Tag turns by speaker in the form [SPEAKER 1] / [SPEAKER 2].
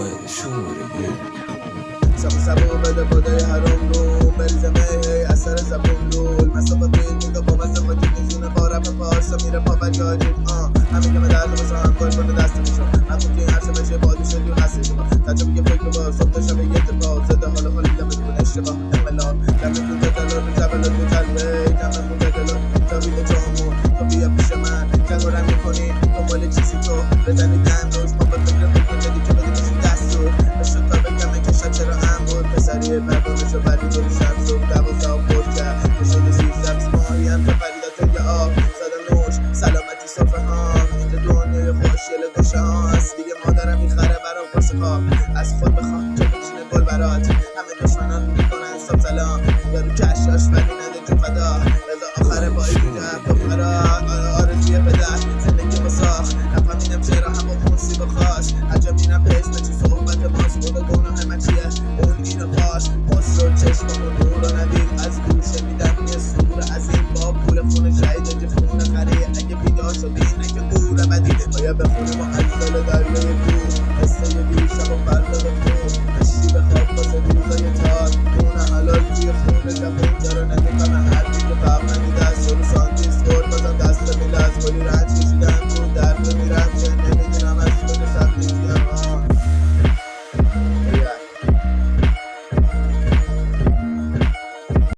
[SPEAKER 1] قاید شماره
[SPEAKER 2] سبو بده بادای حرام رو بریزمه هی اثر زبون رو مسافت میگه با مسافتی میزونه با رپ پاسا میره پا بجاری همین که من درد بسا هم کل کنه دست میشم هم تو این عرصه بشه بادی شدی و قصه شما تجا میگه فکر با صبح داشتم یه اتفاق زده حالا دم بدون اشتباه انقلاب دم بوده دلار به جبل دو قلبه دم بوده دلار جاوید جامو تو بیا پیش من جنگ رو میکنی دنبال چیزی تو بزنی دم روز ما به فکر بکن جدی که بده میشی دست رو بشت تا بگم کشت چرا امور پسری پردونشو بری دل شمس و 12 پشت کرد که شده 13 ماهی هم که پریدت یه آب زده نوش سلامتی صفحه ها اینجا دنیای خوشیل گوشه ها هست دیگه مادرم میخره برام قرص خواب از خود بخوام که بچینه گل برات همه دشمنان میکنن سب سلام یارو کشاش ولی نده جو فدا رضا آخر با ایجا تو فراد آرزوی پدر زندگی با ساخت نفهمیدم چرا هوا موسی بخواش عجب میرم پیش به چی صحبت ماست خدا گناه من چیه اون اینو پاش مصر و چشممون نور و ندید از گوشه میدم یه سور عظیم با پول خونه شهید جه خونه خریه اگه بیدار شدی نگه گوره بدید باید به خونه ما انزل دریای